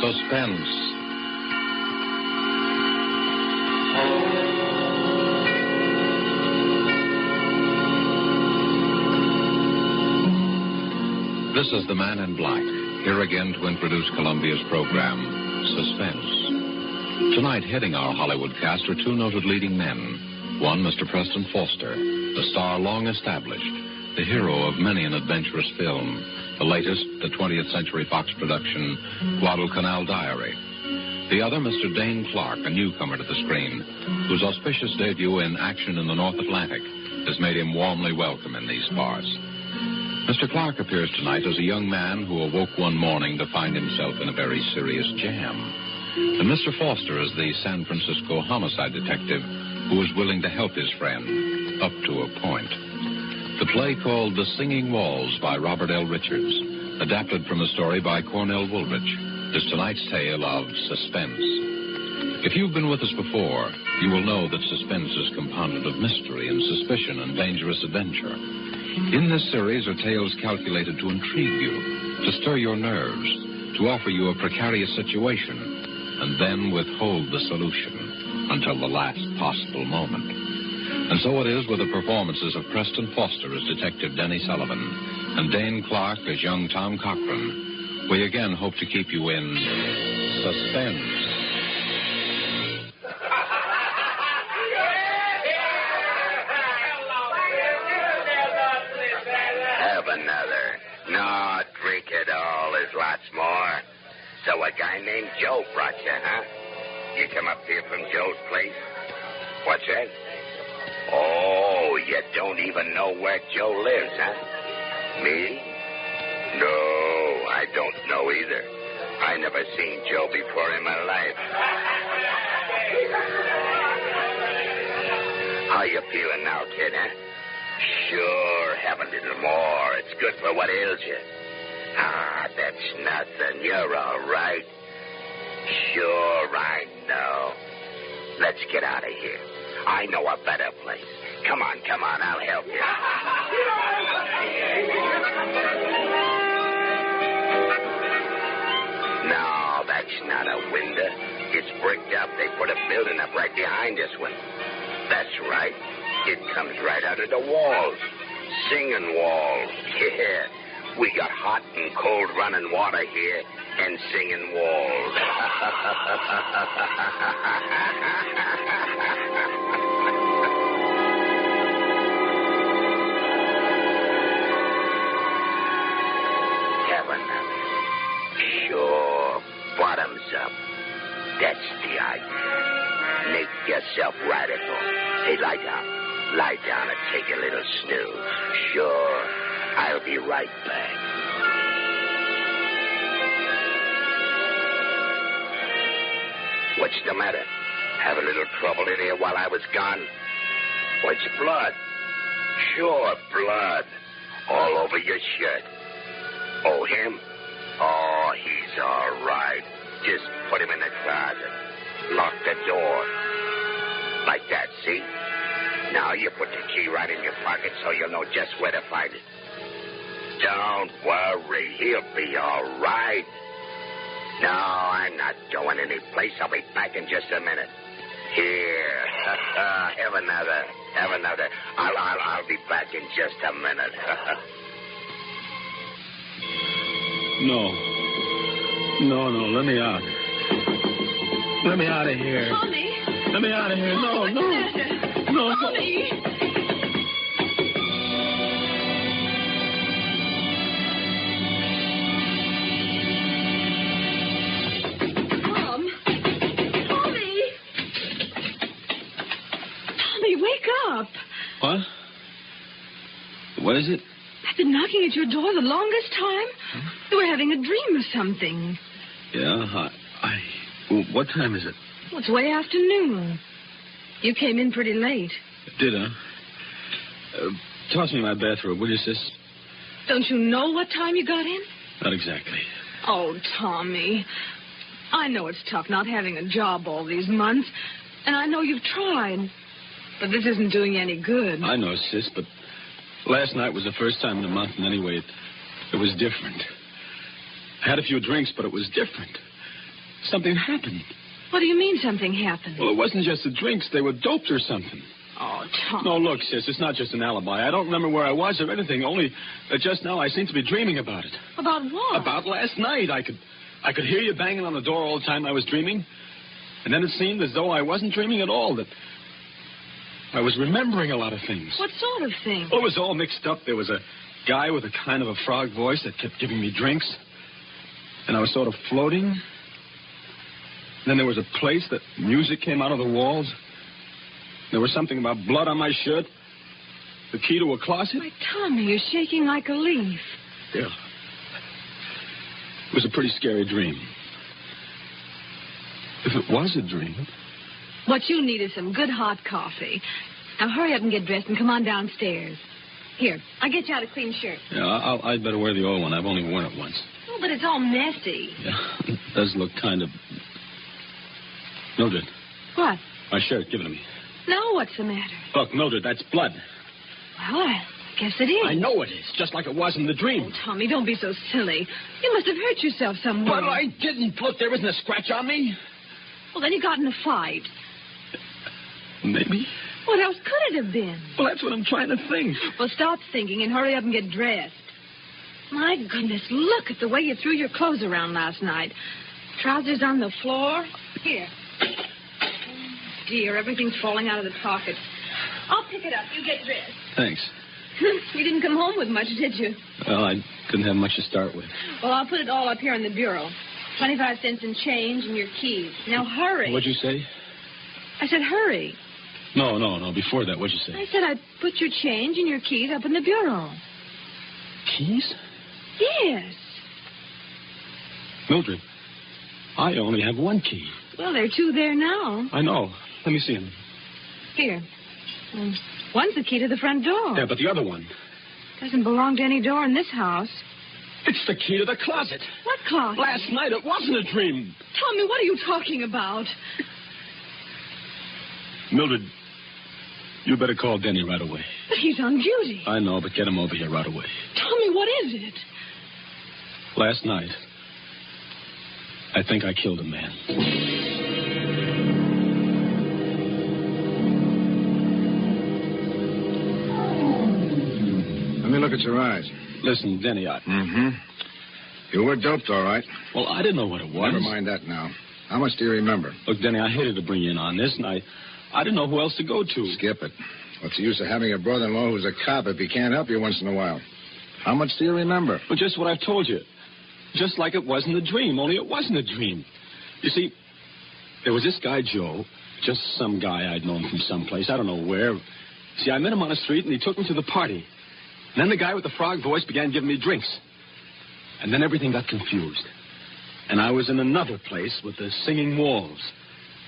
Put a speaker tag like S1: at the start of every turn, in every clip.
S1: Suspense. This is the Man in Black, here again to introduce Columbia's program, Suspense. Tonight, heading our Hollywood cast are two noted leading men. One, Mr. Preston Foster, the star long established, the hero of many an adventurous film. The latest, the 20th Century Fox production, Guadalcanal Diary. The other, Mr. Dane Clark, a newcomer to the screen, whose auspicious debut in Action in the North Atlantic has made him warmly welcome in these parts. Mr. Clark appears tonight as a young man who awoke one morning to find himself in a very serious jam. And Mr. Foster is the San Francisco homicide detective who is willing to help his friend, up to a point. The play called The Singing Walls by Robert L. Richards, adapted from a story by Cornell Woolrich, is tonight's tale of Suspense. If you've been with us before, you will know that suspense is compounded of mystery and suspicion and dangerous adventure. In this series are tales calculated to intrigue you, to stir your nerves, to offer you a precarious situation, and then withhold the solution until the last possible moment. And so it is with the performances of Preston Foster as Detective Denny Sullivan and Dane Clark as young Tom Cochran. We again hope to keep you in suspense.
S2: Have another. No, drink it all. There's lots more. So a guy named Joe brought you, huh? You come up here from Joe's place? What's that? Oh, you don't even know where Joe lives, huh? Me? No, I don't know either. I never seen Joe before in my life. How you feeling now, kid, huh? Sure, have a little more. It's good for what ails you. Ah, that's nothing. You're all right. Sure, I know. Let's get out of here. I know a better place. Come on, I'll help you. No, that's not a window. It's bricked up. They put a building up right behind this one. That's right. It comes right out of the walls. Singing walls. Yeah. We got hot and cold running water here and singing walls. Sure, bottoms up. That's the idea. Make yourself radical. Hey, lie down. Lie down and take a little snooze. Sure, I'll be right back. What's the matter? Have a little trouble in here while I was gone? What's blood? Sure, blood. All over your shirt. Oh, him? Oh, he's all right. Just put him in the closet. Lock the door. Like that, see? Now you put the key right in your pocket so you'll know just where to find it. Don't worry. He'll be all right. No, I'm not going any place. I'll be back in just a minute. Here. Have another. Have another. I'll be back in just a minute.
S3: No, let me out. Let me out of here.
S4: Tommy.
S3: Let me out of here. No.
S4: Tommy. Tommy, wake up.
S3: What? What is it?
S4: I've been knocking at your door the longest time.
S3: Huh?
S4: You were having a dream or something.
S3: Yeah, what time is it?
S4: Well, it's way afternoon. You came in pretty late.
S3: Did I? Toss me my bathrobe, will you, sis?
S4: Don't you know what time you got in?
S3: Not exactly.
S4: Oh, Tommy. I know it's tough not having a job all these months, and I know you've tried. But this isn't doing you any good.
S3: I know, sis, but last night was the first time in a month, and anyway, it was different. I had a few drinks, but it was different. something happened.
S4: What do you mean something happened?
S3: Well, it wasn't just the drinks. They were doped or something.
S4: Oh, Tom.
S3: No, look, sis, it's not just an alibi. I don't remember where I was or anything, only that just now I seem to be dreaming about it.
S4: About what?
S3: About last night. I could hear you banging on the door all the time I was dreaming. And then it seemed as though I wasn't dreaming at all, that I was remembering a lot of things.
S4: What sort of thing?
S3: Well, it was all mixed up. There was a guy with a kind of a frog voice that kept giving me drinks. And I was sort of floating. And then there was a place that music came out of the walls. There was something about blood on my shirt. The key to a closet.
S4: Why, Tommy, you're shaking like a leaf.
S3: Yeah. It was a pretty scary dream. If it was a dream.
S4: What you need is some good hot coffee. Now hurry up and get dressed and come on downstairs. Here, I'll get you out a clean shirt.
S3: Yeah, I'd better wear the old one. I've only worn it once.
S4: Oh, but it's all messy.
S3: Yeah, it does look kind of... Mildred.
S4: What?
S3: My shirt, give it to me.
S4: Now what's the matter?
S3: Look, Mildred, that's blood.
S4: Well, I guess it is.
S3: I know it is, just like it was in the dream.
S4: Oh, Tommy, don't be so silly. You must have hurt yourself somewhere.
S3: But I didn't. Look, there isn't a scratch on me.
S4: Well, then you got in a fight.
S3: Maybe.
S4: What else could it have been?
S3: Well, that's what I'm trying to think.
S4: Well, stop thinking and hurry up and get dressed. My goodness, look at the way you threw your clothes around last night. Trousers on the floor. Here. Oh, dear, everything's falling out of the pockets. I'll pick it up. You get dressed.
S3: Thanks.
S4: You didn't come home with much, did you?
S3: Well, I didn't have much to start with.
S4: Well, I'll put it all up here in the bureau. 25 cents in change and your keys. Now, hurry.
S3: What'd you say?
S4: I said hurry.
S3: No. Before that, what'd you say?
S4: I said I'd put your change and your keys up in the bureau.
S3: Keys?
S4: Yes.
S3: Mildred, I only have one key.
S4: Well, there are two there now.
S3: I know. Let me see them.
S4: Here. One's the key to the front door.
S3: Yeah, but the other one.
S4: Doesn't belong to any door in this house.
S3: It's the key to the closet.
S4: What closet?
S3: Last night, it wasn't a dream.
S4: Tommy, what are you talking about?
S3: Mildred, you better call Denny right away.
S4: But he's on duty.
S3: I know, but get him over here right away.
S4: Tommy, what is it?
S3: Last night, I think I killed a man.
S5: Let me look at your eyes.
S3: Listen, Denny,
S5: Mm-hmm. You were doped, all right.
S3: Well, I didn't know what it was.
S5: Never mind that now. How much do you remember?
S3: Look, Denny, I hated to bring you in on this, and I didn't know who else to go to.
S5: Skip it. What's the use of having a brother-in-law who's a cop if he can't help you once in a while? How much do you remember?
S3: Well, just what I've told you. Just like it was in the dream, only it wasn't a dream. You see, there was this guy, Joe, just some guy I'd known from someplace, I don't know where. See, I met him on the street, and he took me to the party. And then the guy with the frog voice began giving me drinks. And then everything got confused. And I was in another place with the singing walls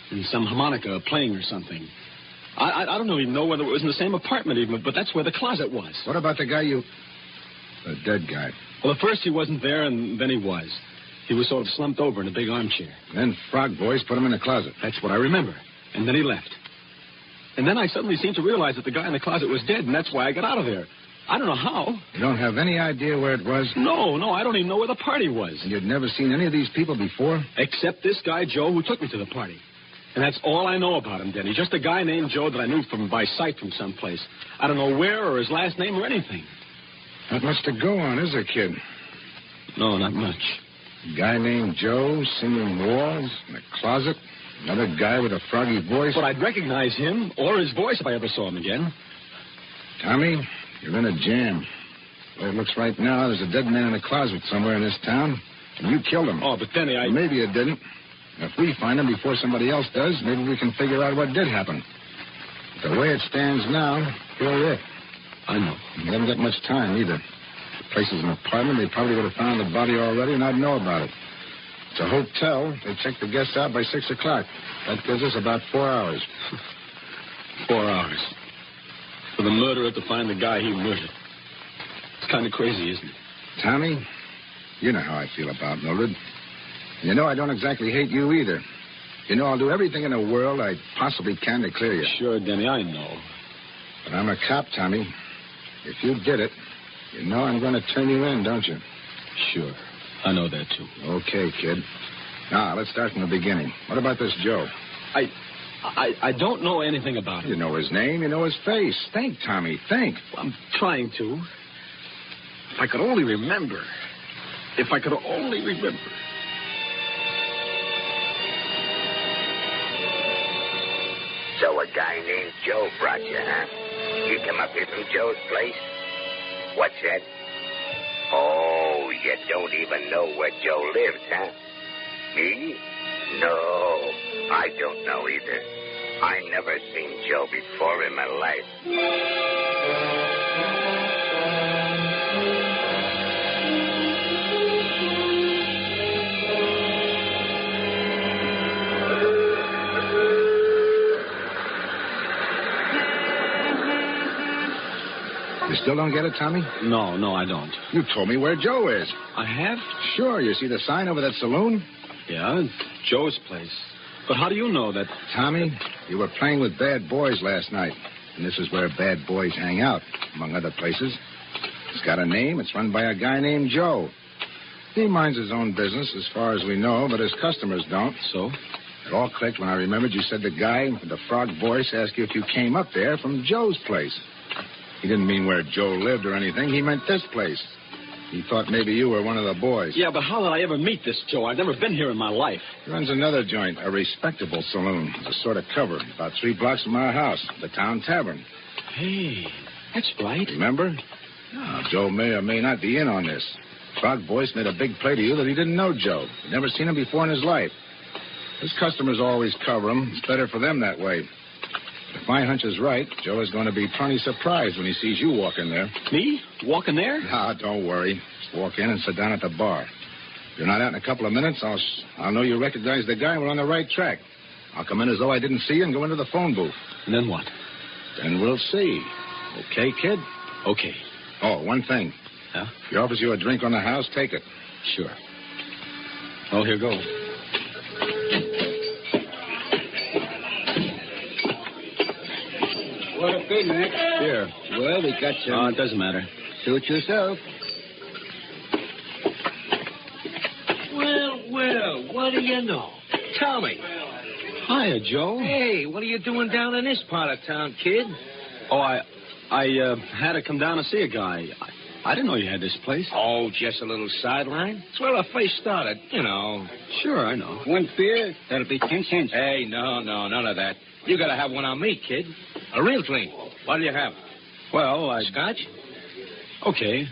S3: and some harmonica playing or something. I don't even know whether it was in the same apartment even, but that's where the closet was.
S5: What about the guy The dead guy.
S3: Well, at first he wasn't there, and then he was. He was sort of slumped over in a big armchair.
S5: Then Frog Boys put him in the closet.
S3: That's what I remember. And then he left. And then I suddenly seemed to realize that the guy in the closet was dead, and that's why I got out of there. I don't know how.
S5: You don't have any idea where it was?
S3: No, I don't even know where the party was.
S5: And you'd never seen any of these people before?
S3: Except this guy, Joe, who took me to the party. And that's all I know about him, Denny. Just a guy named Joe that I knew by sight from someplace. I don't know where or his last name or anything.
S5: Not much to go on, is there, kid?
S3: No, not much.
S5: A guy named Joe, singing walls, in a closet. Another guy with a froggy voice.
S3: But I'd recognize him or his voice if I ever saw him again.
S5: Tommy, you're in a jam. Well, it looks right now there's a dead man in a closet somewhere in this town. And you killed him.
S3: Oh, but Denny,
S5: Maybe you didn't. If we find him before somebody else does, maybe we can figure out what did happen. But the way it stands now, you're it.
S3: I know.
S5: You haven't got much time, either. The place is an apartment. They probably would have found the body already, and I'd know about it. It's a hotel. They check the guests out by 6 o'clock. That gives us about 4 hours.
S3: 4 hours. For the murderer to find the guy he murdered. It's kind of crazy, isn't it?
S5: Tommy, you know how I feel about Mildred. You know I don't exactly hate you either. You know I'll do everything in the world I possibly can to clear you.
S3: Sure, Denny, I know.
S5: But I'm a cop, Tommy. If you did it, you know I'm going to turn you in, don't you?
S3: Sure. I know that, too.
S5: Okay, kid. Now, let's start from the beginning. What about this Joe?
S3: I don't know anything about him.
S5: You know his name, you know his face. Think, Tommy, think.
S3: I'm trying to. If I could only remember. If I could only remember.
S2: So a guy named Joe brought you, huh? You come up here from Joe's place? What's that? Oh, you don't even know where Joe lives, huh? Me? No, I don't know either. I never seen Joe before in my life.
S5: You still don't get it, Tommy?
S3: No, I don't.
S5: You told me where Joe is.
S3: I have?
S5: Sure, you see the sign over that saloon?
S3: Yeah, Joe's place. But how do you know that?
S5: Tommy, you were playing with bad boys last night. And this is where bad boys hang out, among other places. It's got a name. It's run by a guy named Joe. He minds his own business as far as we know, but his customers don't.
S3: So?
S5: It all clicked when I remembered you said the guy with the frog voice asked you if you came up there from Joe's place. He didn't mean where Joe lived or anything. He meant this place. He thought maybe you were one of the boys.
S3: Yeah, but how did I ever meet this Joe? I've never been here in my life.
S5: He runs another joint, a respectable saloon. It's a sort of cover, about 3 blocks from our house, the Town Tavern.
S3: Hey, that's right.
S5: Remember? Now, Joe may or may not be in on this. Frog Voice made a big play to you that he didn't know Joe. He'd never seen him before in his life. His customers always cover him. It's better for them that way. If my hunch is right, Joe is going to be plenty surprised when he sees you walk in there.
S3: Me? Walk in there?
S5: Ah, don't worry. Just walk in and sit down at the bar. If you're not out in a couple of minutes, I'll know you recognize the guy and we're on the right track. I'll come in as though I didn't see you and go into the phone booth.
S3: And then what?
S5: Then we'll see. Okay, kid?
S3: Okay.
S5: Oh, one thing.
S3: Yeah?
S5: If he offers you a drink on the house, take it.
S3: Sure. Oh, here goes.
S6: What'll be, Mac?
S3: Here.
S6: Well, we got some...
S3: Oh, it doesn't matter.
S6: Suit yourself. Well, what do you know? Tell me.
S3: Hiya, Joe.
S6: Hey, what are you doing down in this part of town, kid?
S3: Oh, I had to come down to see a guy. I didn't know you had this place.
S6: Oh, just a little sideline. It's where I first started, you know.
S3: Sure, I know.
S6: One beer, that'll be 10 cents. Hey, no, none of that. You gotta have one on me, kid. A real drink. What'll you have?
S3: Well,
S6: Scotch?
S3: Okay.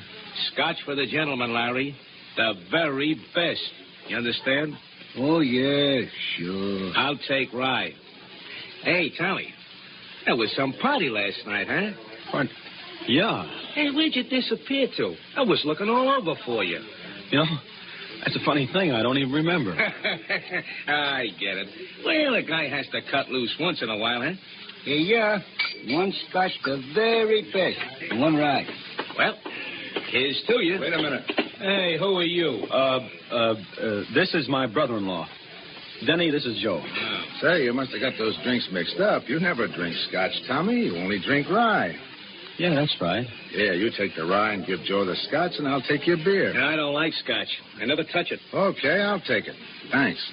S6: Scotch for the gentleman, Larry. The very best. You understand?
S7: Oh, yeah, sure.
S6: I'll take rye. Hey, Tommy. There was some party last night, huh?
S3: What? Yeah.
S6: Hey, where'd you disappear to? I was looking all over for you.
S3: You know, that's a funny thing. I don't even remember.
S6: I get it. Well, a guy has to cut loose once in a while, huh?
S7: Here you are. One Scotch, the very best. And one rye.
S6: Well, here's to you.
S5: Wait a minute.
S6: Hey, who are you?
S3: This is my brother-in-law. Denny, this is Joe.
S6: Oh.
S5: Say, you must have got those drinks mixed up. You never drink Scotch, Tommy. You only drink rye.
S3: Yeah, that's right.
S5: Yeah, you take the rye and give Joe the Scotch, and I'll take your beer.
S6: I don't like Scotch. I never touch it.
S5: Okay, I'll take it. Thanks.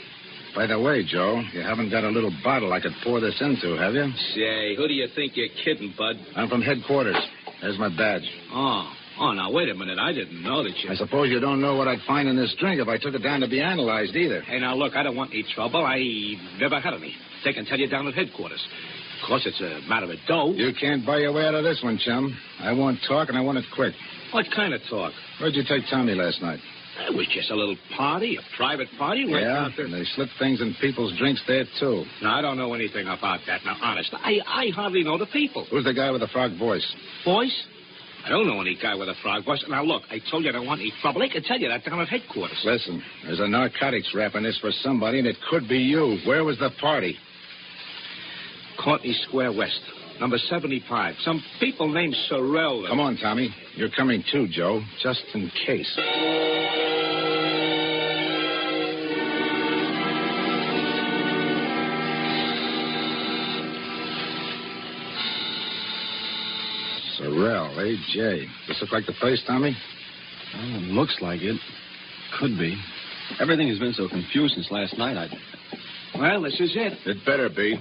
S5: By the way, Joe, you haven't got a little bottle I could pour this into, have you?
S6: Say, who do you think you're kidding, bud?
S5: I'm from headquarters. There's my badge.
S6: Oh, now, wait a minute. I didn't know that you...
S5: I suppose you don't know what I'd find in this drink if I took it down to be analyzed either.
S6: Hey, now, look, I don't want any trouble. I never had any. They can tell you down at headquarters. Of course, it's a matter of dough.
S5: You can't buy your way out of this one, chum. I want talk, and I want it quick.
S6: What kind of talk?
S5: Where'd you take Tommy last night?
S6: It was just a little party, a private party.
S5: Yeah, and they slip things in people's drinks there, too.
S6: No, I don't know anything about that. Now, honest, I hardly know the people.
S5: Who's the guy with the frog voice?
S6: Voice? I don't know any guy with a frog voice. Now, look, I told you I don't want any trouble. They can tell you that down at headquarters.
S5: Listen, there's a narcotics rap in this for somebody, and it could be you. Where was the party?
S6: Courtney Square West, number 75. Some people named Sorrell.
S5: Come on, Tommy. You're coming too, Joe, just in case. Sorrell, A.J. This look like the place, Tommy?
S3: Well, it looks like it. Could be. Everything has been so confused since last night.
S6: Well, this is it.
S5: It better be.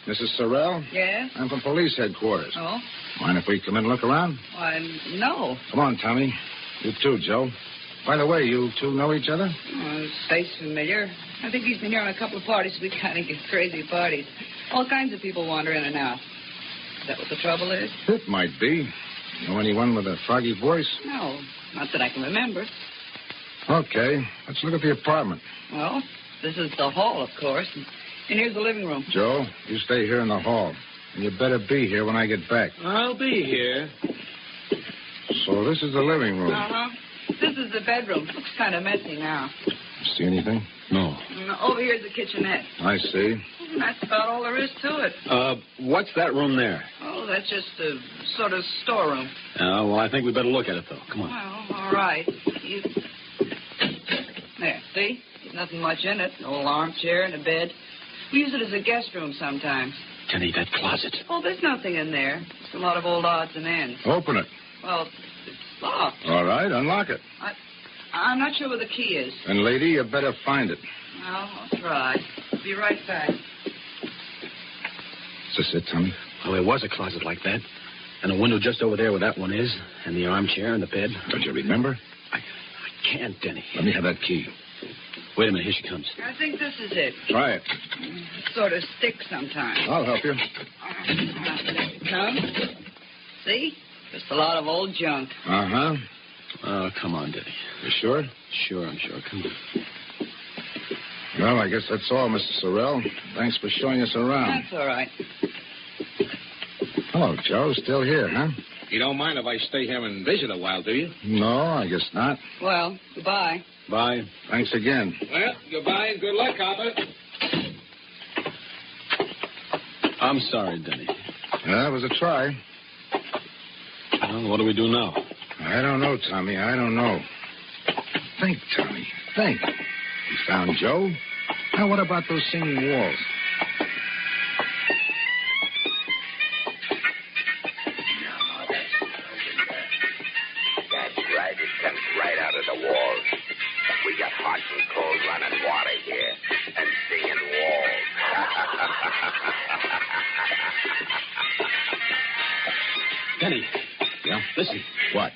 S5: Mrs. Sorrell?
S4: Yes?
S5: I'm from police headquarters.
S4: Oh?
S5: Mind if we come in and look around?
S4: Why, no.
S5: Come on, Tommy. You too, Joe. By the way, you two know each other?
S4: Oh, his face familiar. I think he's been here on a couple of parties. We kind of get crazy parties. All kinds of people wander in and out. Is that what the trouble is?
S5: It might be. Know anyone with a froggy voice?
S4: No, not that I can remember.
S5: Okay, let's look at the apartment.
S4: Well, this is the hall, of course. And here's the living room.
S5: Joe, you stay here in the hall. And you better be here when I get back.
S6: I'll be here.
S5: So this is the living room.
S4: Uh-huh. This is the bedroom. Looks kind of messy now.
S5: See anything?
S3: No.
S4: Over here's the kitchenette.
S5: I see.
S4: And that's about all there is to it.
S3: What's that room there?
S4: Oh, that's just a sort of storeroom.
S3: Well, I think we better look at it, though. Come on.
S4: Well, all right. There, see? There's nothing much in it. An old armchair and a bed. We use it as a guest room sometimes.
S3: Jenny, that closet.
S4: Oh, there's nothing in there. Just a lot of old odds and ends.
S5: Open it.
S4: Well, it's locked.
S5: All right, unlock it.
S4: I'm not sure where the key is.
S5: And, lady, you better find it.
S4: Well, I'll try. Be right back.
S5: Is this it, Tommy?
S3: Well, there was a closet like that. And a window just over there where that one is. And the armchair and the bed.
S5: Don't you remember?
S3: I can't, Denny.
S5: Let me have that key.
S3: Wait a minute. Here she comes.
S4: I think this is it.
S5: Try it.
S4: It sort of sticks sometimes.
S5: I'll help you.
S4: Come. See? Just a lot of old junk.
S5: Uh-huh.
S3: Oh, come on, Denny.
S5: You sure?
S3: Sure, I'm sure. Come on.
S5: Well, I guess that's all, Mr. Sorrell. Thanks for showing us around.
S4: That's all right.
S5: Hello, Joe. Still here, huh?
S6: You don't mind if I stay here and visit a while, do you?
S5: No, I guess not.
S4: Well, goodbye.
S3: Bye.
S5: Thanks again.
S6: Well, goodbye and good luck, Copper.
S3: I'm sorry, Denny.
S5: That was a try.
S3: Well, what do we do now?
S5: I don't know, Tommy. I don't know. Think, Tommy. Think. We found Joe. Now, what about those singing walls?
S2: That's right. It comes right out of the walls. We got hot and cold running water here. And singing walls.
S3: Denny.
S5: Yeah?
S3: Listen.
S5: What?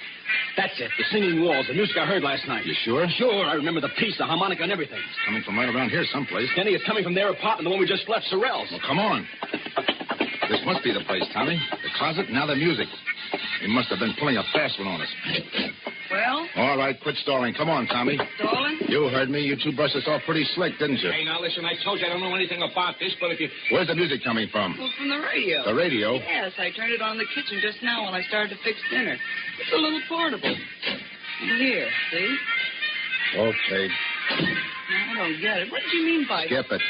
S3: That's it. The singing walls. The music I heard last night.
S5: You sure?
S3: Sure. I remember the piece, the harmonica and everything.
S5: It's coming from right around here someplace.
S3: Denny, it's coming from their apartment, the one we just left, Sorrell's.
S5: Well, come on. This must be the place, Tommy. The closet, now the music. They must have been pulling a fast one on us.
S4: Well?
S5: All right, quit stalling. Come on, Tommy.
S4: Stalling?
S5: You heard me. You two brushed us off pretty slick, didn't you?
S6: Hey, now listen, I told you I don't know anything about this, but if you...
S5: Where's the music coming from?
S4: Well, from the radio.
S5: The radio?
S4: Yes, I turned it on in the kitchen just now when I started to fix dinner. It's a little portable. Here, see?
S5: Okay.
S4: I don't get it. What did you mean by...
S5: Skip it.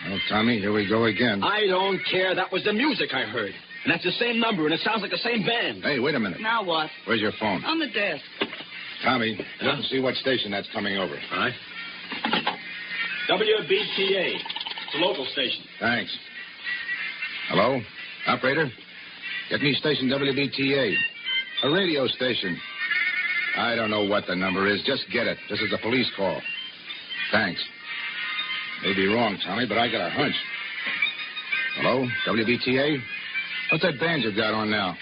S5: Well, Tommy, here we go again.
S3: I don't care. That was the music I heard. And that's the same number, and it sounds like the same band.
S5: Hey, wait a minute.
S4: Now what?
S5: Where's your phone?
S4: On the desk.
S5: Tommy, look and see what station that's coming over.
S3: All right. WBTA. It's a local station.
S5: Thanks. Hello? Operator? Get me station WBTA. A radio station. I don't know what the number is. Just get it. This is a police call. Thanks. May be wrong, Tommy, but I got a hunch. Hello? WBTA? What's that band you've got on now?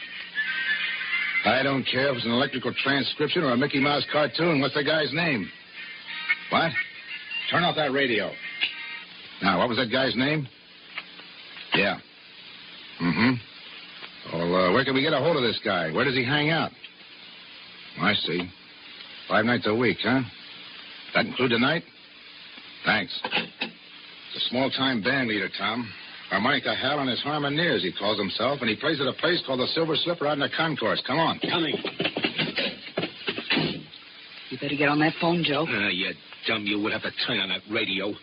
S5: I don't care if it's an electrical transcription or a Mickey Mouse cartoon. What's the guy's name? What? Turn off that radio. Now, what was that guy's name? Yeah. Mm-hmm. Well, where can we get a hold of this guy? Where does he hang out? I see. 5 nights a week, huh? That include tonight? Thanks. It's a small-time band leader, Tom. Harmonica Hal and his Harmoneers, he calls himself, and he plays at a place called the Silver Slipper out in the concourse. Come on.
S3: Coming.
S4: You better get on that phone, Joe.
S6: You dumb, you would have to turn on that radio.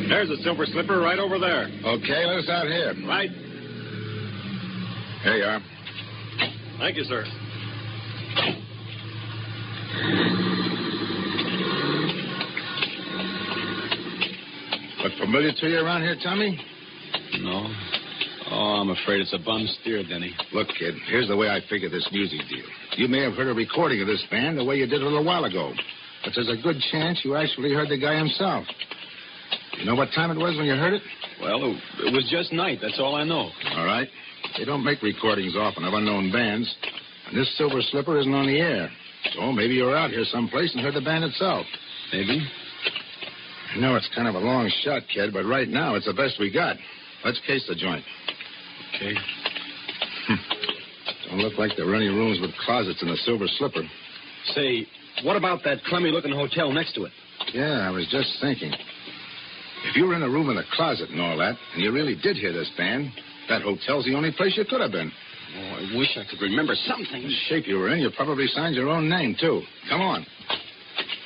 S3: There's a Silver Slipper right over there.
S5: Okay, let us out here.
S3: Right.
S5: Here you are.
S3: Thank you, sir.
S5: Look familiar to you around here, Tommy?
S3: No. Oh, I'm afraid it's a bum steer, Denny.
S5: Look, kid, here's the way I figure this music deal. You may have heard a recording of this band the way you did a little while ago. But there's a good chance you actually heard the guy himself. You know what time it was when you heard it?
S3: Well, it was just night. That's all I know.
S5: All right. They don't make recordings often of unknown bands. And this Silver Slipper isn't on the air. So maybe you were out here someplace and heard the band itself.
S3: Maybe.
S5: I know it's kind of a long shot, kid, but right now it's the best we got. Let's case the joint.
S3: Okay.
S5: Don't look like there are any rooms with closets in the Silver Slipper.
S3: Say, what about that crummy-looking hotel next to it?
S5: Yeah, I was just thinking. If you were in a room with a closet and all that, and you really did hear this band, that hotel's the only place you could have been.
S3: Oh, I wish I could remember something.
S5: The shape you were in, you probably signed your own name, too. Come on.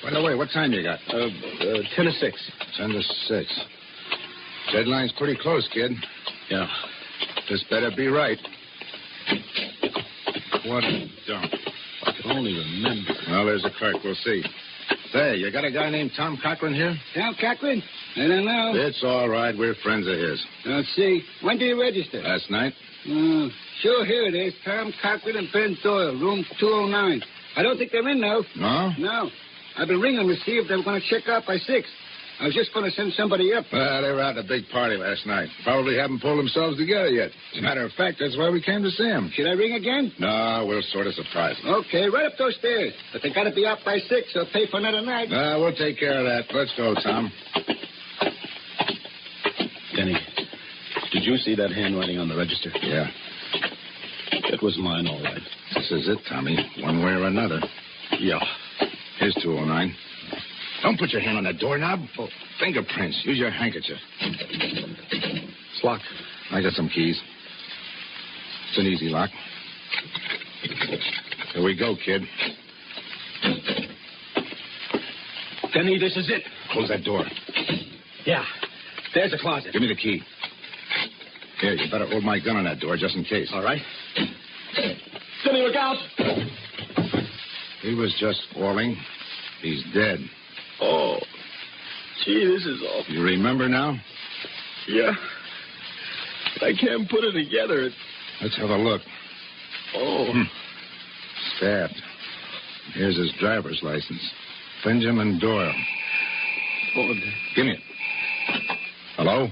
S5: By the way, what time you got?
S3: 10 to 6.
S5: 10 to 6. Deadline's pretty close, kid.
S3: Yeah.
S5: This better be right. What a dump.
S3: If I could only remember.
S5: Well, there's a clerk. We'll see. Say, you got a guy named Tom Cochran here?
S7: Tom Cochran? I don't know.
S5: It's all right. We're friends of his.
S7: Let's see. When did you register?
S5: Last night?
S7: Sure, here it is. Tom Cochran and Ben Doyle, room 209. I don't think they're in, though.
S5: No?
S7: No. I've been ringing to see if they were going to check out by 6. I was just going to send somebody up.
S5: Well, they were out at a big party last night. Probably haven't pulled themselves together yet. As a matter of fact, that's why we came to see them.
S7: Should I ring again?
S5: No, we'll sort of surprise them.
S7: Okay, right up those stairs. But they got to be out by 6 or pay for another night.
S5: We'll take care of that. Let's go, Tom.
S3: Denny, did you see that handwriting on the register?
S5: Yeah.
S3: It was mine, all right.
S5: This is it, Tommy. One way or another.
S3: Yeah.
S5: Here's 209. Don't put your hand on that doorknob. Oh, fingerprints. Use your handkerchief.
S3: It's locked.
S5: I got some keys. It's an easy lock. Here we go, kid.
S3: Denny, this is it.
S5: Close that door.
S3: Yeah. There's a closet.
S5: Give me the key. Here, you better hold my gun on that door just in case.
S3: All right. Denny, look out.
S5: He was just falling. He's dead.
S3: Oh. Gee, this is awful.
S5: You remember now?
S3: Yeah. I can't put it together.
S5: Let's have a look.
S3: Oh.
S5: Stabbed. Here's his driver's license. Benjamin Doyle.
S3: Oh,
S5: Give me it. Hello?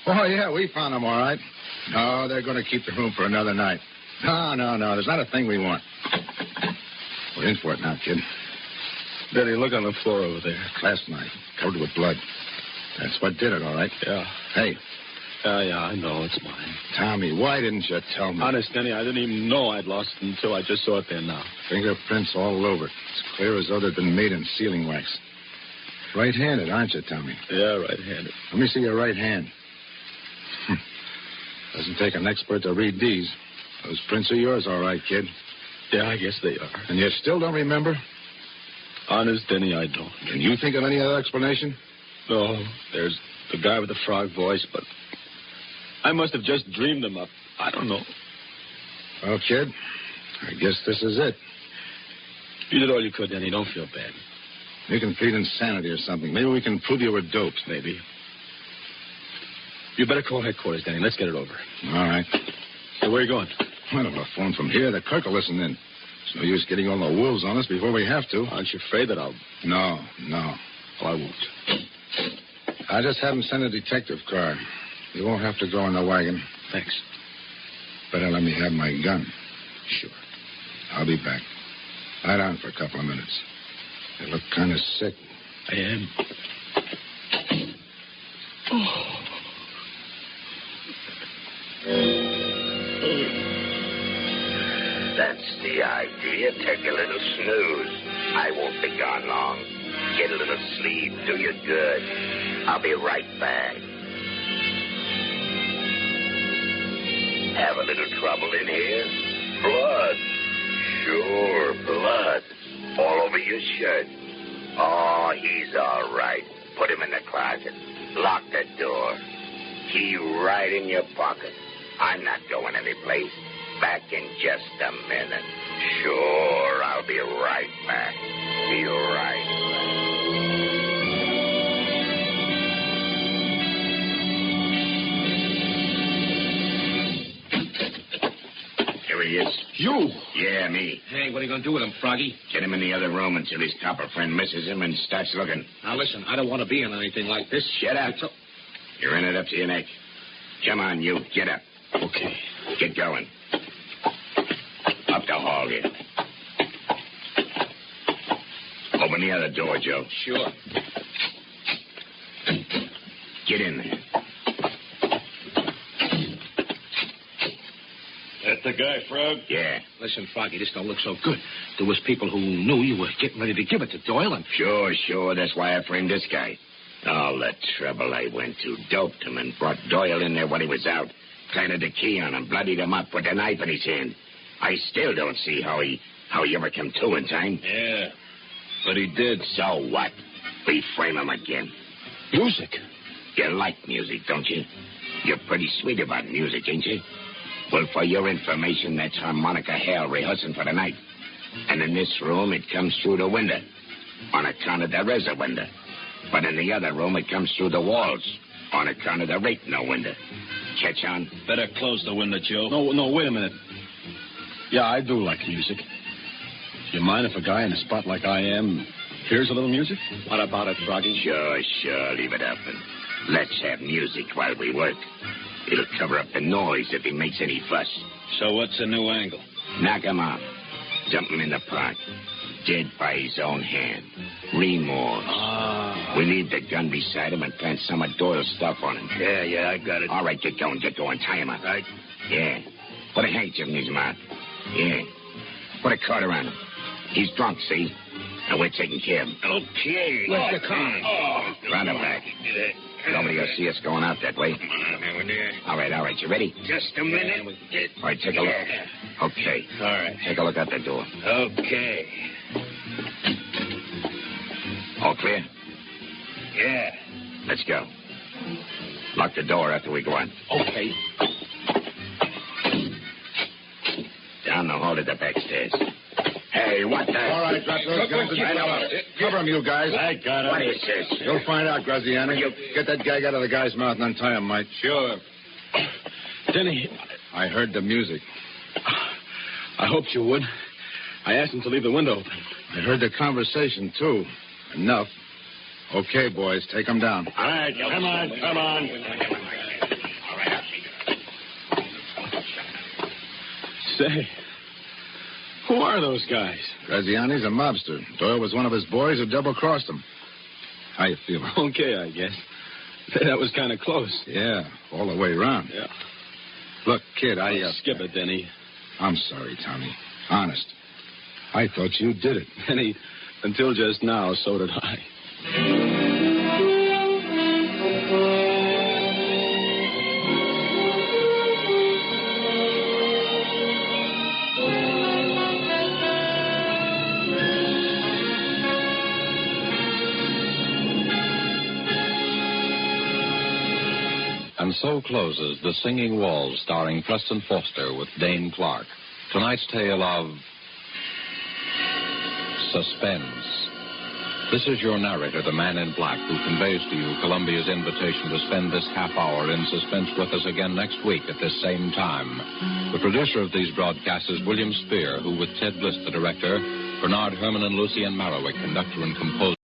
S5: Oh, yeah, we found him all right. No, they're going to keep the room for another night. No. There's not a thing we want. We're in for it now, kid.
S3: Denny, look on the floor over there.
S5: Clasp knife, covered with blood. That's what did it, all right?
S3: Yeah.
S5: Hey.
S3: Yeah, I know. It's mine.
S5: Tommy, why didn't you tell me?
S3: Honest, Denny, I didn't even know I'd lost it until I just saw it there now.
S5: Fingerprints all over it. It's clear as though they'd been made in sealing wax. Right-handed, aren't you, Tommy?
S3: Yeah, right-handed.
S5: Let me see your right hand. Doesn't take an expert to read these. Those prints are yours, all right, kid.
S3: Yeah, I guess they are.
S5: And you still don't remember?
S3: Honest, Denny, I don't.
S5: Can you think of any other explanation?
S3: No, there's the guy with the frog voice, but I must have just dreamed them up. I don't know.
S5: Well, kid, I guess this is it.
S3: You did all you could, Denny. Don't feel bad.
S5: You can plead insanity or something. Maybe we can prove you were doped.
S3: Maybe. You better call headquarters, Denny. Let's get it over.
S5: All right.
S3: Hey, where are you going?
S5: Well, if I phone from here, the clerk will listen in. It's no use getting all the wolves on us before we have to.
S3: Aren't you afraid that I'll...
S5: No.
S3: Oh, I won't.
S5: I just have him send a detective car. You won't have to go in the wagon.
S3: Thanks.
S5: Better let me have my gun.
S3: Sure.
S5: I'll be back. Lie down for a couple of minutes. You look kind of sick.
S3: I am. Oh.
S2: That's the idea. Take a little snooze. I won't be gone long. Get a little sleep. Do you good. I'll be right back. Have a little trouble in here? Blood. Sure, blood. All over your shirt. Oh, he's all right. Put him in the closet. Lock the door. Key right in your pocket. I'm not going anyplace. Back in just a minute. Sure, I'll be right back. Be right back.
S3: You?
S2: Yeah, me.
S6: Hey, what are you going to do with him, Froggy?
S2: Get him in the other room until his copper friend misses him and starts looking.
S6: Now, listen, I don't want to be in anything like this.
S2: Shut up. You're in it up to your neck. Come on, you. Get up.
S3: Okay.
S2: Get going. Up the hall here. Open the other door, Joe.
S6: Sure.
S2: Get in there.
S8: That the guy, Frog?
S2: Yeah.
S6: Listen, Froggy, this don't look so good. There was people who knew you were getting ready to give it to Doyle, and...
S2: Sure. That's why I framed this guy. All the trouble I went to. Doped him and brought Doyle in there when he was out. Planted the key on him, bloodied him up, put a knife in his hand. I still don't see how he ever came to in time.
S8: Yeah, but he did.
S2: So what? We frame him again.
S3: Music?
S2: You like music, don't you? You're pretty sweet about music, ain't you? Well, for your information, that's harmonica hell rehearsing for the night. And in this room, it comes through the window. On account of there is a window. But in the other room, it comes through the walls. On account of there ain't no window. Catch on?
S8: Better close the window, Joe.
S3: No, wait a minute. Yeah, I do like music. Do you mind if a guy in a spot like I am hears a little music?
S6: What about it, Froggy?
S2: Sure. Leave it up and let's have music while we work. It'll cover up the noise if he makes any fuss.
S8: So what's the new angle?
S2: Knock him off. Dump him in the park. Dead by his own hand. Remorse. We leave the gun beside him and plant some of Doyle's stuff on him.
S8: Yeah, I got it.
S2: All right, get going. Tie him up.
S8: Right.
S2: Yeah. Put a handkerchief in his mouth. Yeah. Put a card around him. He's drunk, see? And we're taking care of him.
S8: Okay.
S6: Where's the car?
S2: Round him back. Nobody will see us going out that way. All right. You ready?
S8: Just a minute.
S2: All right, take a look. Okay.
S8: All right.
S2: Take a look out the door.
S8: Okay.
S2: All clear?
S8: Yeah.
S2: Let's go. Lock the door after we go out.
S6: Okay.
S2: Down the hall to the back stairs. Hey, what the...
S5: All right, drop those guns and cover him, you guys.
S8: I got it.
S2: What is this?
S5: You'll find out, Graziani. Get that gag out of the guy's mouth and untie him, Mike.
S8: Sure.
S3: Denny,
S5: I heard the music.
S3: I hoped you would. I asked him to leave the window open.
S5: I heard the conversation, too. Enough. Okay, boys, take him down.
S8: All right, come on.
S3: Say, who are those guys?
S5: Graziani's a mobster. Doyle was one of his boys who double-crossed him. How you feeling?
S3: Okay, I guess. That was kind of close.
S5: Yeah, all the way around.
S3: Yeah.
S5: Look, kid,
S3: Skip it, Denny.
S5: I'm sorry, Tommy. Honest. I thought you did it.
S3: Denny, until just now, so did I.
S1: And so closes The Singing Walls, starring Preston Foster with Dane Clark. Tonight's tale of Suspense. This is your narrator, the man in black, who conveys to you Columbia's invitation to spend this half hour in suspense with us again next week at this same time. The producer of these broadcasts is William Spear, who, with Ted Bliss, the director, Bernard Herman and Lucien Marowik, conductor and composer,